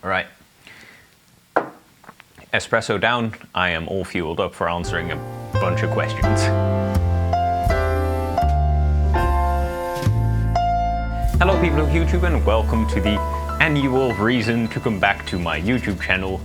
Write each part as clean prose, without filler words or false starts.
Alright. Espresso down, I am all fueled up for answering a bunch of questions. Hello people of YouTube and welcome to the annual reason to come back to my YouTube channel,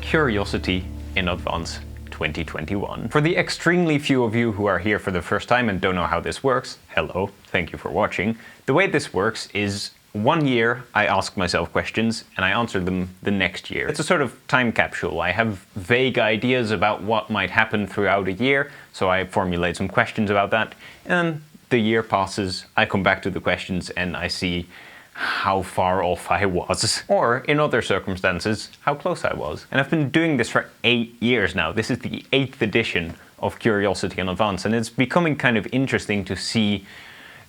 Curiosity in Advance 2021. For the extremely few of you who are here for the first time and don't know how this works, hello, thank you for watching. The way this works is 1 year I ask myself questions and I answer them the next year. It's a sort of time capsule. I have vague ideas about what might happen throughout a year, so I formulate some questions about that, and the year passes, I come back to the questions and I see how far off I was. Or, in other circumstances, how close I was. And I've been doing this for 8 years now. This is the 8th edition of Curiosity in Advance, and it's becoming kind of interesting to see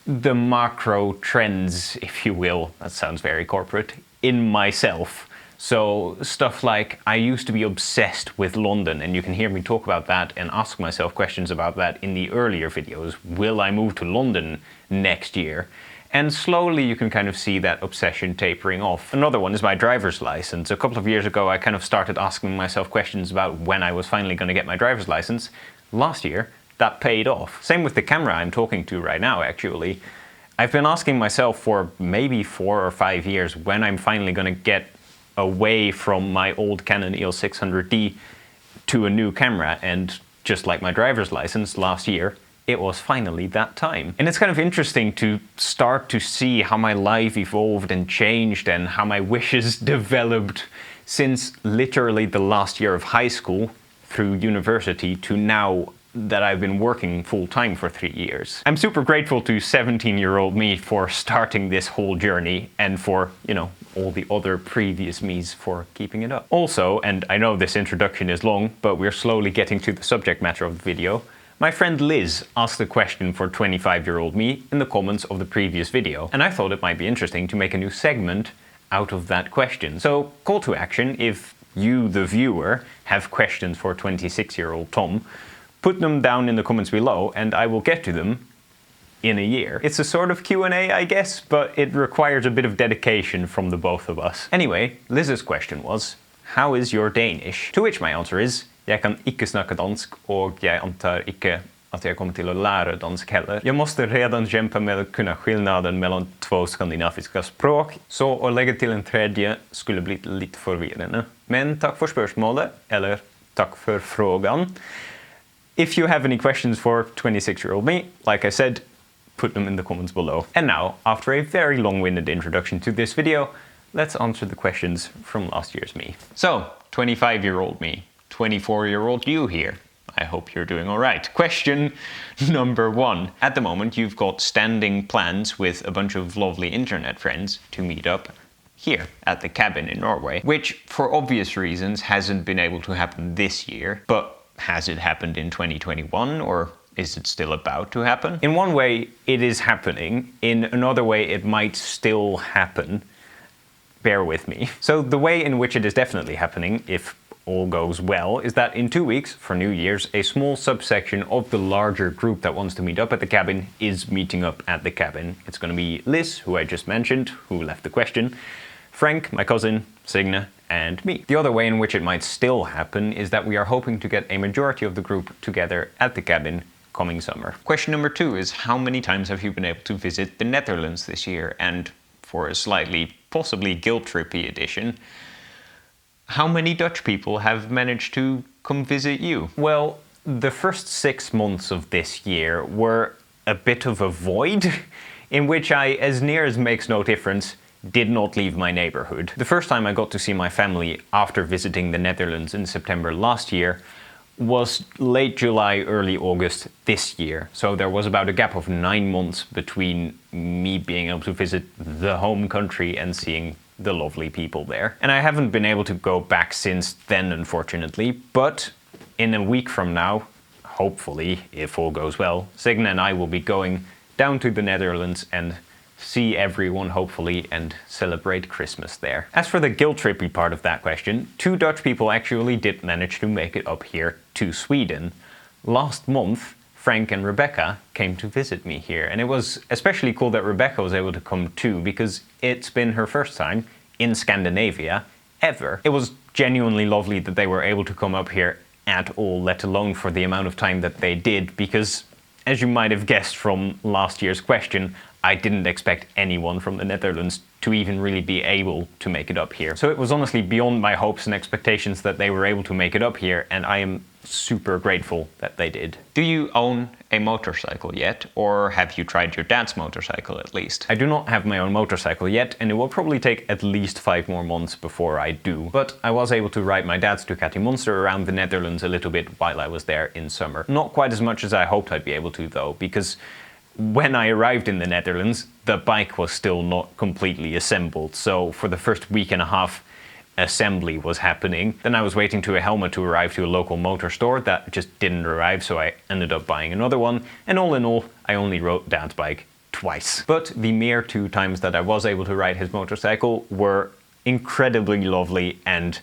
the macro trends, if you will, that sounds very corporate, in myself. So stuff like, I used to be obsessed with London, and you can hear me talk about that and ask myself questions about that in the earlier videos. Will I move to London next year? And slowly you can kind of see that obsession tapering off. Another one is my driver's license. A couple of years ago I kind of started asking myself questions about when I was finally going to get my driver's license. Last year that paid off. Same with the camera I'm talking to right now, actually. I've been asking myself for maybe 4 or 5 years when I'm finally going to get away from my old Canon EOS 600D to a new camera, and just like my driver's license last year, it was finally that time. And it's kind of interesting to start to see how my life evolved and changed and how my wishes developed since literally the last year of high school through university to now that I've been working full-time for 3 years. I'm super grateful to 17-year-old me for starting this whole journey and for, you know, all the other previous me's for keeping it up. Also, and I know this introduction is long, but we're slowly getting to the subject matter of the video, my friend Liz asked a question for 25-year-old me in the comments of the previous video, and I thought it might be interesting to make a new segment out of that question. So, call to action, if you, the viewer, have questions for 26-year-old Tom, put them down in the comments below and I will get to them in a year. It's a sort of Q&A, I guess, but it requires a bit of dedication from the both of us. Anyway, Liz's question was, how is your Danish? To which my answer is, jag kan ikke snakke dansk och jag antar ikke att jag kommer till att lära dansk heller. Jag måste redan kämpa med att kunna skillnaden mellan 2 skandinaviska språk, så att lägga till en tredje skulle bli lite förvirrande. Men tack för spörsmålet, eller tack för frågan. If you have any questions for 26-year-old me, like I said, put them in the comments below. And now, after a very long-winded introduction to this video, let's answer the questions from last year's me. So, 25-year-old me, 24-year-old you here. I hope you're doing all right. Question number 1. At the moment, you've got standing plans with a bunch of lovely internet friends to meet up here at the cabin in Norway, which, for obvious reasons, hasn't been able to happen this year, but has it happened in 2021, or is it still about to happen? In one way, it is happening. In another way, it might still happen. Bear with me. So the way in which it is definitely happening, if all goes well, is that in 2 weeks, for New Year's, a small subsection of the larger group that wants to meet up at the cabin is meeting up at the cabin. It's going to be Liz, who I just mentioned, who left the question, Frank, my cousin, Signe, and me. The other way in which it might still happen is that we are hoping to get a majority of the group together at the cabin coming summer. Question number 2 is, how many times have you been able to visit the Netherlands this year? And for a slightly, possibly guilt-trippy edition, how many Dutch people have managed to come visit you? Well, the first 6 months of this year were a bit of a void in which I, as near as makes no difference, did not leave my neighborhood. The first time I got to see my family after visiting the Netherlands in September last year was late July, early August this year. So there was about a gap of 9 months between me being able to visit the home country and seeing the lovely people there. And I haven't been able to go back since then, unfortunately, but in a week from now, hopefully, if all goes well, Signe and I will be going down to the Netherlands and see everyone, hopefully, and celebrate Christmas there. As for the guilt-trippy part of that question, 2 Dutch people actually did manage to make it up here to Sweden. Last month, Frank and Rebecca came to visit me here, and it was especially cool that Rebecca was able to come too, because it's been her first time in Scandinavia ever. It was genuinely lovely that they were able to come up here at all, let alone for the amount of time that they did, because as you might have guessed from last year's question, I didn't expect anyone from the Netherlands to even really be able to make it up here. So it was honestly beyond my hopes and expectations that they were able to make it up here, and I am super grateful that they did. Do you own a motorcycle yet, or have you tried your dad's motorcycle at least? I do not have my own motorcycle yet, and it will probably take at least 5 more months before I do. But I was able to ride my dad's Ducati Monster around the Netherlands a little bit while I was there in summer. Not quite as much as I hoped I'd be able to though, because when I arrived in the Netherlands, the bike was still not completely assembled. So for the first week and a half, assembly was happening. Then I was waiting to a helmet to arrive to a local motor store. That just didn't arrive, so I ended up buying another one. And all in all, I only rode Dad's bike twice. But the mere 2 times that I was able to ride his motorcycle were incredibly lovely and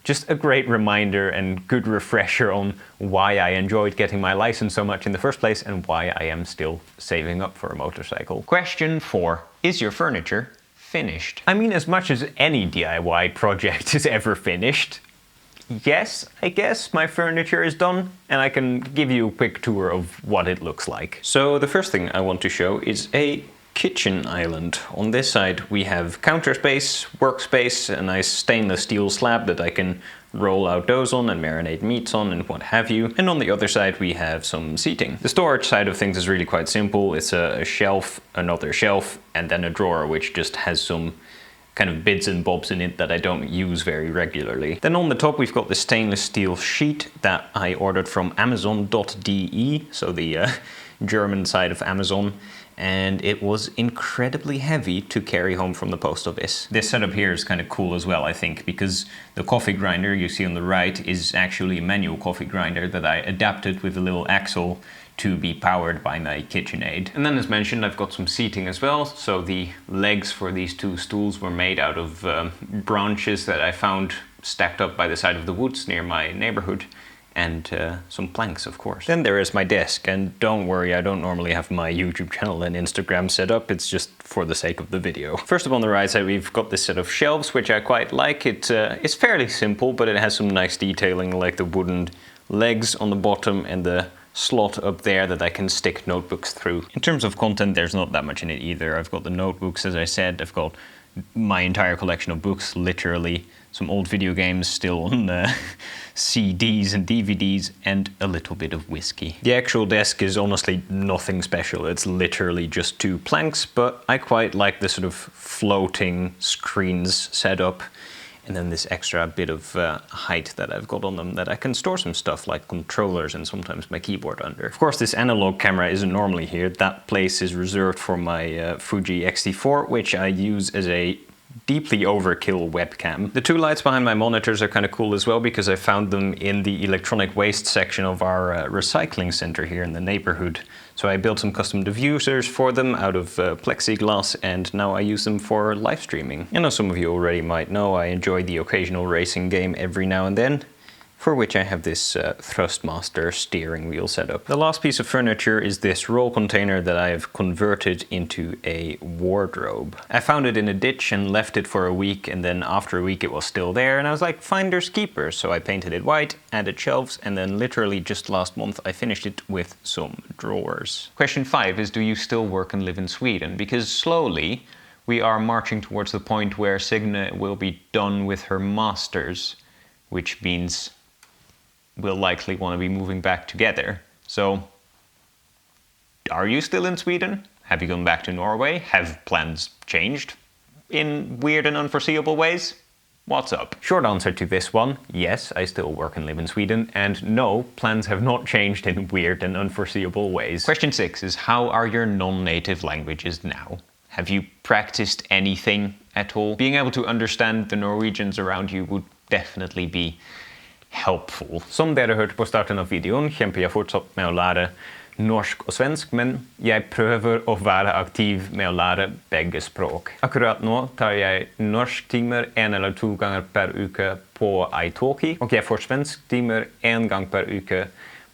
just a great reminder and good refresher on why I enjoyed getting my license so much in the first place and why I am still saving up for a motorcycle. Question 4. Is your furniture finished? I mean, as much as any DIY project is ever finished, yes, I guess my furniture is done, and I can give you a quick tour of what it looks like. So the first thing I want to show is a kitchen island. On this side we have counter space, workspace, a nice stainless steel slab that I can roll out doughs on and marinate meats on and what have you. And on the other side we have some seating. The storage side of things is really quite simple. It's a shelf, another shelf, and then a drawer which just has some kind of bits and bobs in it that I don't use very regularly. Then on the top we've got the stainless steel sheet that I ordered from Amazon.de, so the German side of Amazon, and it was incredibly heavy to carry home from the post office. This setup here is kind of cool as well, I think, because the coffee grinder you see on the right is actually a manual coffee grinder that I adapted with a little axle to be powered by my KitchenAid. And then as mentioned, I've got some seating as well. So the legs for these 2 stools were made out of branches that I found stacked up by the side of the woods near my neighborhood, and some planks, of course. Then there is my desk, and don't worry, I don't normally have my YouTube channel and Instagram set up, it's just for the sake of the video. First up on the right side we've got this set of shelves, which I quite like. It's fairly simple, but it has some nice detailing, like the wooden legs on the bottom and the slot up there that I can stick notebooks through. In terms of content, there's not that much in it either. I've got the notebooks, as I said, I've got my entire collection of books, literally, some old video games still on CDs and DVDs, and a little bit of whiskey. The actual desk is honestly nothing special. It's literally just 2 planks, but I quite like the sort of floating screens setup, and then this extra bit of height that I've got on them that I can store some stuff like controllers and sometimes my keyboard under. Of course, this analog camera isn't normally here. That place is reserved for my Fuji X-T4, which I use as a deeply overkill webcam. The 2 lights behind my monitors are kind of cool as well, because I found them in the electronic waste section of our recycling center here in the neighborhood. So I built some custom diffusers for them out of plexiglass, and now I use them for live streaming. I know some of you already might know I enjoy the occasional racing game every now and then, for which I have this Thrustmaster steering wheel setup. The last piece of furniture is this roll container that I have converted into a wardrobe. I found it in a ditch and left it for a week, and then after a week it was still there, and I was like, finders keepers. So I painted it white, added shelves, and then literally just last month I finished it with some drawers. Question 5 is, do you still work and live in Sweden? Because slowly we are marching towards the point where Signe will be done with her masters, which means we'll likely want to be moving back together. So, are you still in Sweden? Have you gone back to Norway? Have plans changed in weird and unforeseeable ways? What's up? Short answer to this one, yes, I still work and live in Sweden, and no, plans have not changed in weird and unforeseeable ways. Question 6 is, how are your non-native languages now? Have you practiced anything at all? Being able to understand the Norwegians around you would definitely be helpful. Som dere hørte på starten av videoen, kjemper jeg fortsatt med å lære norsk og svensk, men jeg prøver å være aktiv med å lære begge språk. Akkurat nå tar jeg norsktimer 1 eller 2 ganger per uke på italki, og jeg får svensktimer 1 gang per uke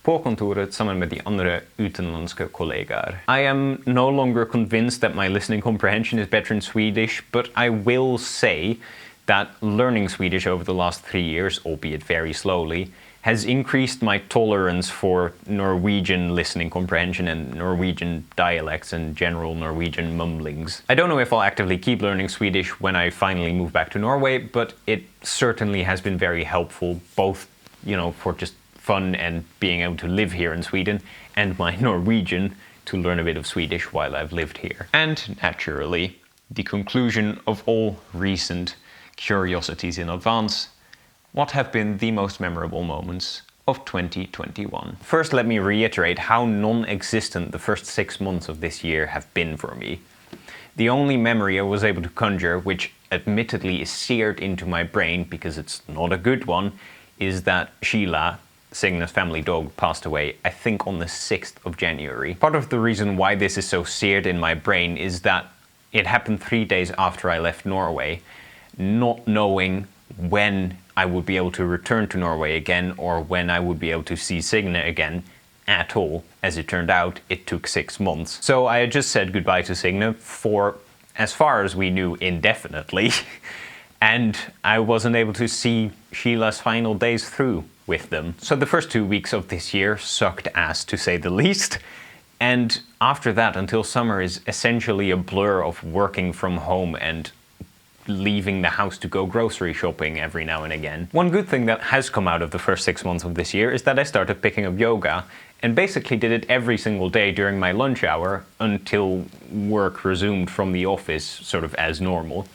på kontoret sammen med de andre utenlandske kollegaer. I am no longer convinced that my listening comprehension is better in Swedish, but I will say that learning Swedish over the last 3 years, albeit very slowly, has increased my tolerance for Norwegian listening comprehension and Norwegian dialects and general Norwegian mumblings. I don't know if I'll actively keep learning Swedish when I finally move back to Norway, but it certainly has been very helpful, both, for just fun and being able to live here in Sweden, and my Norwegian to learn a bit of Swedish while I've lived here. And naturally, the conclusion of all recent curiosities in advance: what have been the most memorable moments of 2021? First, let me reiterate how non-existent the first 6 months of this year have been for me. The only memory I was able to conjure, which admittedly is seared into my brain because it's not a good one, is that Sheila, Signe's family dog, passed away, I think on the 6th of January. Part of the reason why this is so seared in my brain is that it happened 3 days after I left Norway, not knowing when I would be able to return to Norway again or when I would be able to see Signe again at all. As it turned out, it took 6 months. So I had just said goodbye to Signe for, as far as we knew, indefinitely. And I wasn't able to see Sheila's final days through with them. So the first 2 weeks of this year sucked ass, to say the least. And after that, until summer, is essentially a blur of working from home and leaving the house to go grocery shopping every now and again. One good thing that has come out of the first 6 months of this year is that I started picking up yoga and basically did it every single day during my lunch hour until work resumed from the office, sort of as normal.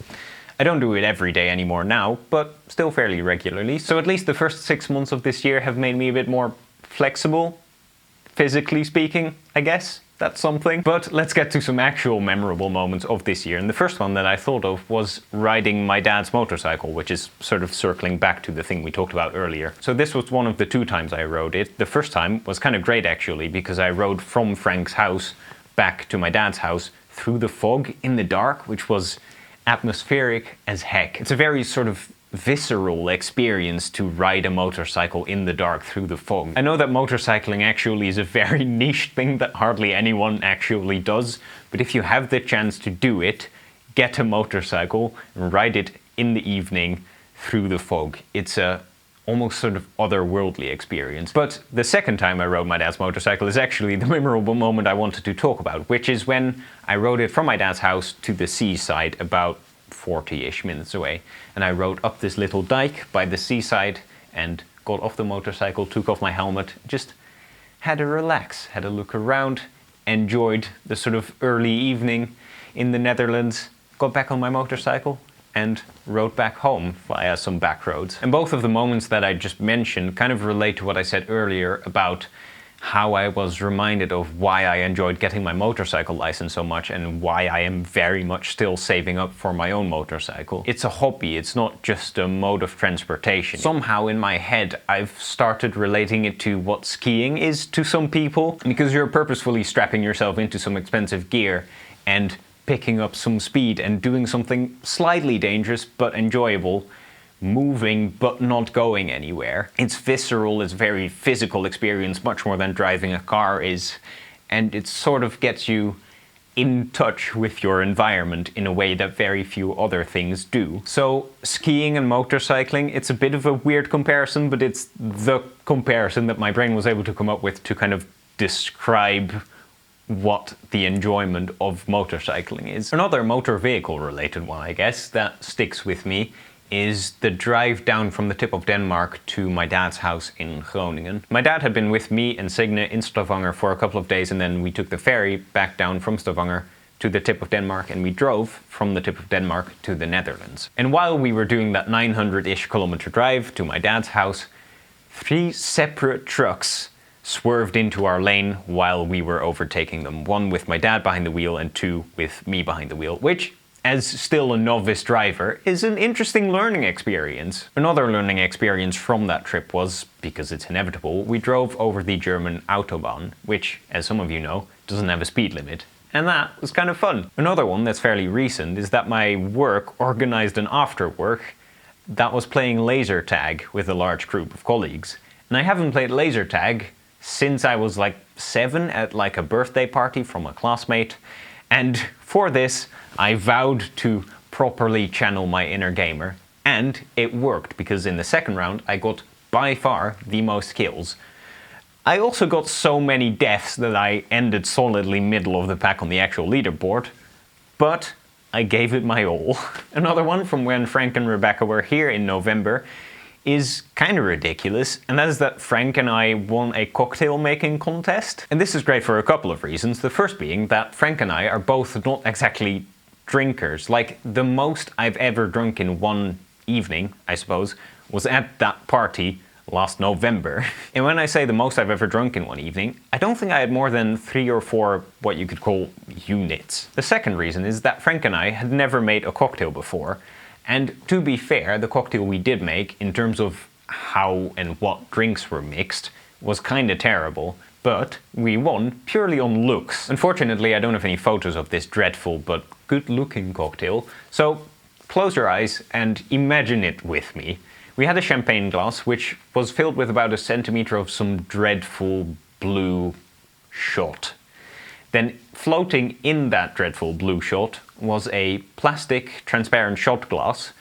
I don't do it every day anymore now, but still fairly regularly. So at least the first 6 months of this year have made me a bit more flexible, physically speaking, I guess. That's something. But let's get to some actual memorable moments of this year. And the first one that I thought of was riding my dad's motorcycle, which is sort of circling back to the thing we talked about earlier. So this was one of the 2 times I rode it. The first time was kind of great actually, because I rode from Frank's house back to my dad's house through the fog in the dark, which was atmospheric as heck. It's a very sort of visceral experience to ride a motorcycle in the dark through the fog. I know that motorcycling actually is a very niche thing that hardly anyone actually does, but if you have the chance to do it, get a motorcycle and ride it in the evening through the fog. It's a almost sort of otherworldly experience. But the second time I rode my dad's motorcycle is actually the memorable moment I wanted to talk about, which is when I rode it from my dad's house to the seaside, about 40-ish minutes away. And I rode up this little dike by the seaside and got off the motorcycle, took off my helmet, just had a relax, had a look around, enjoyed the sort of early evening in the Netherlands, got back on my motorcycle and rode back home via some back roads. And both of the moments that I just mentioned kind of relate to what I said earlier about how I was reminded of why I enjoyed getting my motorcycle license so much and why I am very much still saving up for my own motorcycle. It's a hobby, it's not just a mode of transportation. Somehow in my head I've started relating it to what skiing is to some people, because you're purposefully strapping yourself into some expensive gear and picking up some speed and doing something slightly dangerous but enjoyable, moving but not going anywhere. It's visceral, it's a very physical experience, much more than driving a car is, and it sort of gets you in touch with your environment in a way that very few other things do. So skiing and motorcycling, it's a bit of a weird comparison, but it's the comparison that my brain was able to come up with to kind of describe what the enjoyment of motorcycling is. Another motor vehicle related one, I guess, that sticks with me is the drive down from the tip of Denmark to my dad's house in Groningen. My dad had been with me and Signe in Stavanger for a couple of days, and then we took the ferry back down from Stavanger to the tip of Denmark, and we drove from the tip of Denmark to the Netherlands. And while we were doing that 900-ish kilometer drive to my dad's house, 3 separate trucks swerved into our lane while we were overtaking them. 1 with my dad behind the wheel and 2 with me behind the wheel, which, as still a novice driver, is an interesting learning experience. Another learning experience from that trip was, because it's inevitable, we drove over the German Autobahn, which, as some of you know, doesn't have a speed limit. And that was kind of fun. Another one that's fairly recent is that my work organized an after work that was playing laser tag with a large group of colleagues. And I haven't played laser tag since I was like 7 at like a birthday party from a classmate. And for this, I vowed to properly channel my inner gamer And it worked, because in the second round I got by far the most kills. I also got so many deaths that I ended solidly middle of the pack on the actual leaderboard, but I gave it my all. Another one from when Frank and Rebecca were here in November is kind of ridiculous, and that is that Frank and I won a cocktail making contest. And this is great for a couple of reasons. The first being that Frank and I are both not exactly drinkers. Like, the most I've ever drunk in one evening, I suppose, was at that party last November. And when I say the most I've ever drunk in one evening, I don't think I had more than 3 or 4 what you could call units. The second reason is that Frank and I had never made a cocktail before, and to be fair, the cocktail we did make, in terms of how and what drinks were mixed, was kinda terrible, but we won purely on looks. Unfortunately, I don't have any photos of this dreadful but good-looking cocktail, so close your eyes and imagine it with me. We had a champagne glass which was filled with about 1 centimeter of some dreadful blue shot. Then floating in that dreadful blue shot was a plastic transparent shot glass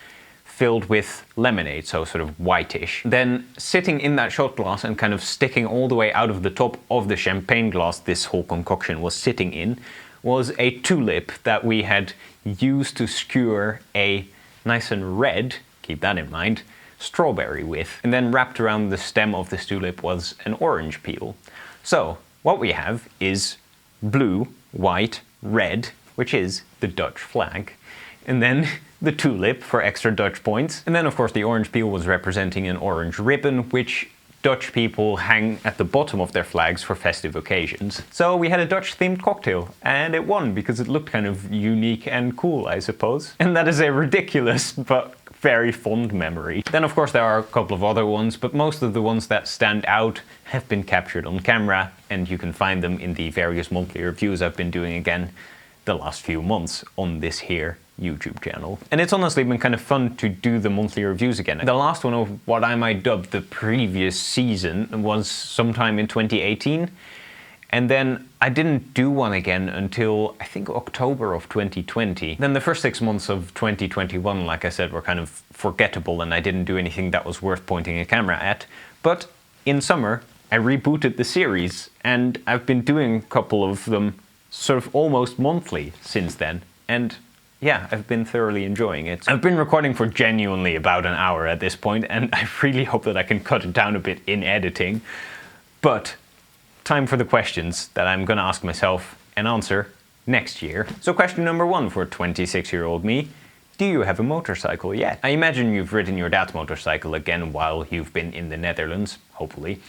filled with lemonade, so sort of whitish. Then sitting in that shot glass and kind of sticking all the way out of the top of the champagne glass this whole concoction was sitting in was a tulip that we had used to skewer a nice and red, keep that in mind, strawberry with. And then wrapped around the stem of this tulip was an orange peel. So what we have is blue, white, red, which is the Dutch flag. And then the tulip for extra Dutch points. And then of course the orange peel was representing an orange ribbon, which Dutch people hang at the bottom of their flags for festive occasions. So we had a Dutch themed cocktail, and it won because it looked kind of unique and cool, I suppose. And that is a ridiculous but very fond memory. Then of course there are a couple of other ones, but most of the ones that stand out have been captured on camera, and you can find them in the various monthly reviews I've been doing again the last few months on this here YouTube channel. And it's honestly been kind of fun to do the monthly reviews again. The last one of what I might dub the previous season was sometime in 2018. And then I didn't do one again until I think October of 2020. Then the first 6 months of 2021, like I said, were kind of forgettable, and I didn't do anything that was worth pointing a camera at. But in summer, I rebooted the series, and I've been doing a couple of them sort of almost monthly since then. And yeah, I've been thoroughly enjoying it. I've been recording for genuinely about an hour at this point, and I really hope that I can cut it down a bit in editing. But time for the questions that I'm gonna ask myself and answer next year. So question number 1 for 26-year-old me. Do you have a motorcycle yet? I imagine you've ridden your dad's motorcycle again while you've been in the Netherlands, hopefully.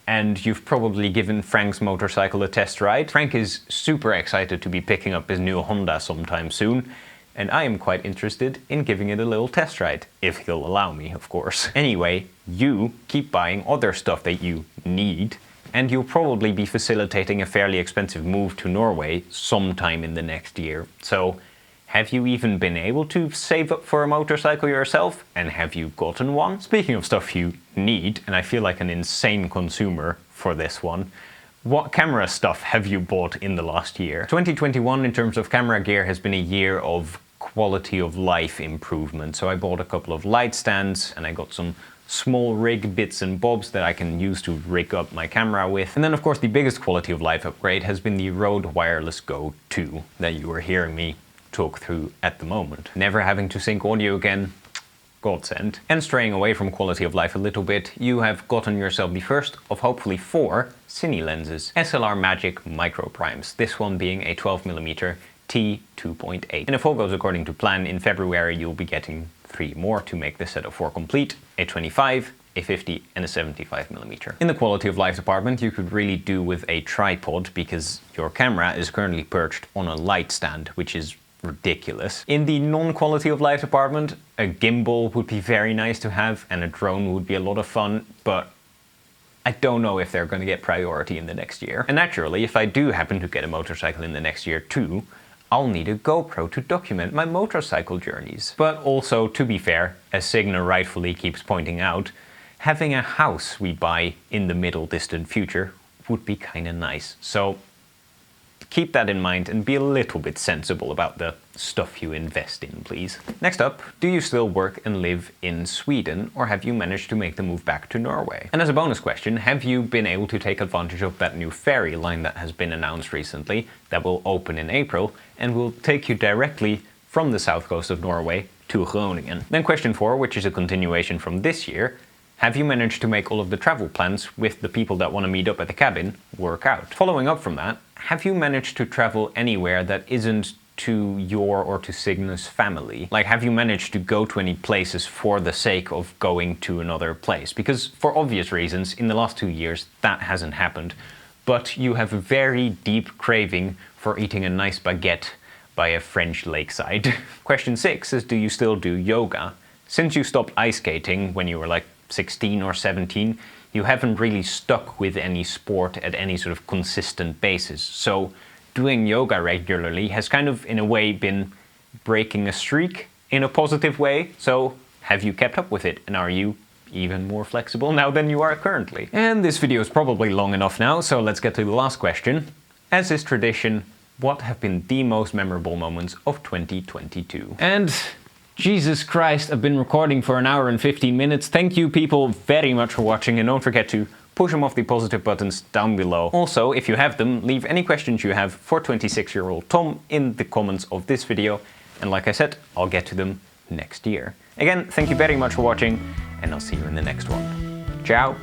And you've probably given Frank's motorcycle a test ride. Frank is super excited to be picking up his new Honda sometime soon, and I am quite interested in giving it a little test ride, if he'll allow me, of course. Anyway, you keep buying other stuff that you need, and you'll probably be facilitating a fairly expensive move to Norway sometime in the next year. So have you even been able to save up for a motorcycle yourself? And have you gotten one? Speaking of stuff you need, and I feel like an insane consumer for this one, what camera stuff have you bought in the last year? 2021 in terms of camera gear has been a year of quality of life improvement. So I bought a couple of light stands, and I got some small rig bits and bobs that I can use to rig up my camera with. And then of course the biggest quality of life upgrade has been the Rode Wireless Go 2 that you are hearing me talk through at the moment. Never having to sync audio again, godsend. And straying away from quality of life a little bit, you have gotten yourself the first of hopefully 4 cine lenses. SLR Magic Micro Primes, this one being a 12mm T2.8. And if all goes according to plan, in February you'll be getting 3 more to make the set of 4 complete, a 25, a 50 and a 75mm. In the quality of life department, you could really do with a tripod because your camera is currently perched on a light stand, which is ridiculous. In the non-quality of life department, a gimbal would be very nice to have, and a drone would be a lot of fun, but I don't know if they're going to get priority in the next year. And naturally, if I do happen to get a motorcycle in the next year too, I'll need a GoPro to document my motorcycle journeys. But also, to be fair, as Signe rightfully keeps pointing out, having a house we buy in the middle distant future would be kinda nice. So keep that in mind and be a little bit sensible about the stuff you invest in, please. Next up, do you still work and live in Sweden, or have you managed to make the move back to Norway? And as a bonus question, have you been able to take advantage of that new ferry line that has been announced recently that will open in April and will take you directly from the south coast of Norway to Groningen? Then question 4, which is a continuation from this year, have you managed to make all of the travel plans with the people that want to meet up at the cabin work out? Following up from that, have you managed to travel anywhere that isn't to your or to Signe's family? Like, have you managed to go to any places for the sake of going to another place? Because for obvious reasons, in the last 2 years, that hasn't happened. But you have a very deep craving for eating a nice baguette by a French lakeside. Question 6 is, do you still do yoga? Since you stopped ice skating when you were like 16 or 17, you haven't really stuck with any sport at any sort of consistent basis. So doing yoga regularly has kind of, in a way, been breaking a streak in a positive way. So have you kept up with it? And are you even more flexible now than you are currently? And this video is probably long enough now, so let's get to the last question. As is tradition, what have been the most memorable moments of 2022? And Jesus Christ, I've been recording for 1 hour and 15 minutes. Thank you people very much for watching, and don't forget to push them off the positive buttons down below. Also, if you have them, leave any questions you have for 26-year-old Tom in the comments of this video. And like I said, I'll get to them next year. Again, thank you very much for watching, and I'll see you in the next one. Ciao!